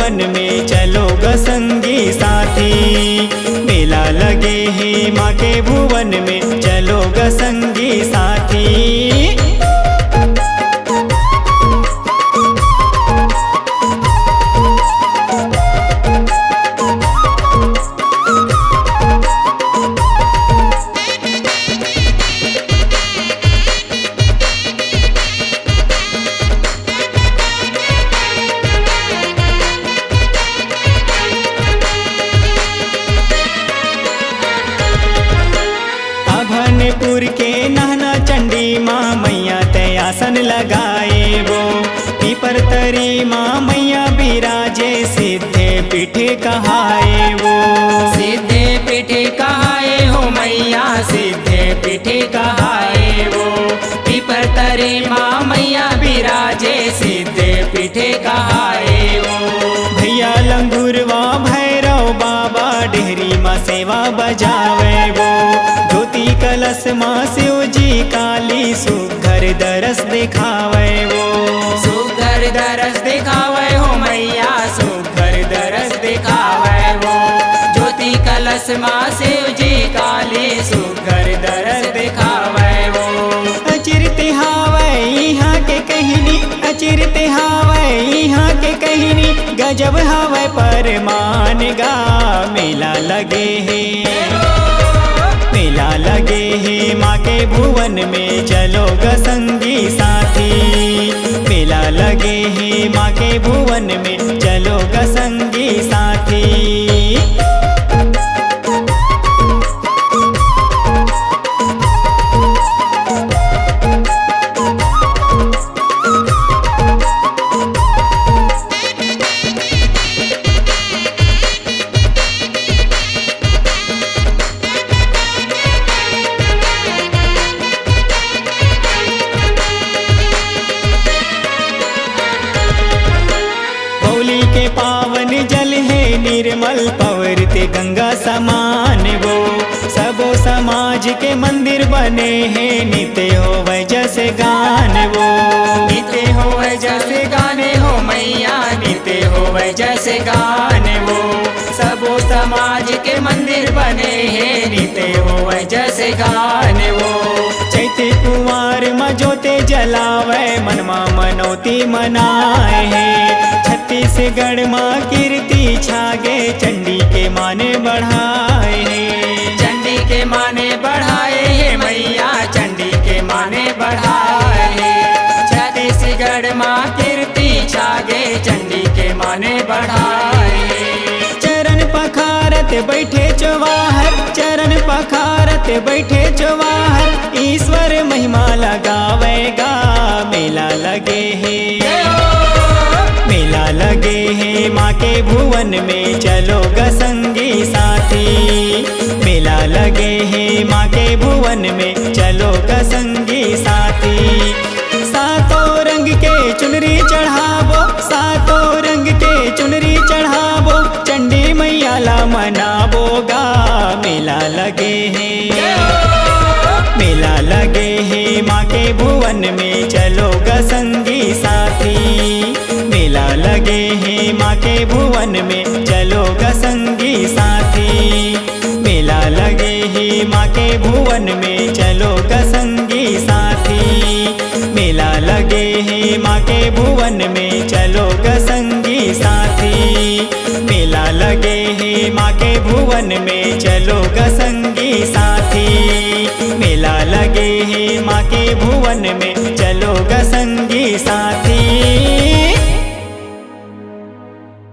भुवन में चलो ग संगी साथी। मेला लगे है माँ के भुवन में चलो ग संगी साथी। अभनपुर के नहना चंडी माँ मैया तय आसन लगाए वो। पीपर तरी माँ मैया बिराजे सिद्धे पीठे कहाए वो। सिद्धे पीठे कहाए हो मैया सिद्धे पीठे कहाए वो। पीपर तरे माँ मैया बिराजे सिद्धे पीठे कहाए वो। भैया लंगुरवा भैरव बाबा डेहरी माँ सेवा बजावे वो। ज्योति कलश माँ शिव जी काली सुघर दरस दिखावे वो। सुघर दरस दिखावे हो मैया सुघर दरस दिखावे वो। ज्योति कलश माँ शिव जी काली सुघर दरस दिखावे वो। अचिरते हावे यहाँ के कहनी अचिरते हावे यहाँ के कहनी गजब हावे परमान गा। मेला लगे है मेला लगे है माँ के भुवन में चलो ग संगी साथी। मेला लगे है माँ के भुवन में चलो ग संगी साथी। के पावन जल है निर्मल पवरते गंगा समान वो। सबो समाज के मंदिर बने हैं नित्य हो जैसे गान वो। नित्य हो जैसे गाने हो मैया नित्य हो जैसे गाने वो। सबो समाज के मंदिर बने हैं नित्य हो जैसे गाने वो। चैते कुंवार मजोते जलावे मनमा मनौती मनाए हैं। छत्तीसगढ़ माँ कीर्ति छागे चंडी के माने बढ़ाए हैं। चंडी के माने बढ़ाए है मैया चंडी के माने बढ़ाए है। छत्तीसगढ़ माँ कीर्ति छागे चंडी के माने बढ़ाए है। चरण पखारत बैठे चवाहर चरण पखारत बैठे चवाहर ईश्वर महिमा लगावेगा। मेला लगे है मेला लगे है माँ के भुवन में चलो ग संगी साथी। मेला लगे है माँ के भुवन में चलो ग संगी साथी। सातों रंग के चुनरी चढ़ावो सातों रंग के चुनरी चढ़ावो चंडी मैया ला मनावोगा। मेला लगे है मेला लगे है माँ के भुवन में चलो ग संगी साथी। मेला लगे है माँ के भुवन में चलो ग संगी साथी। मेला लगे है माँ के भुवन में चलो ग संगी साथी। मेला लगे है माँ के भुवन में चलो ग संगी साथी। मेला लगे है माँ के भुवन में चलो ग संगी साथी। मेला लगे है माँ के भुवन में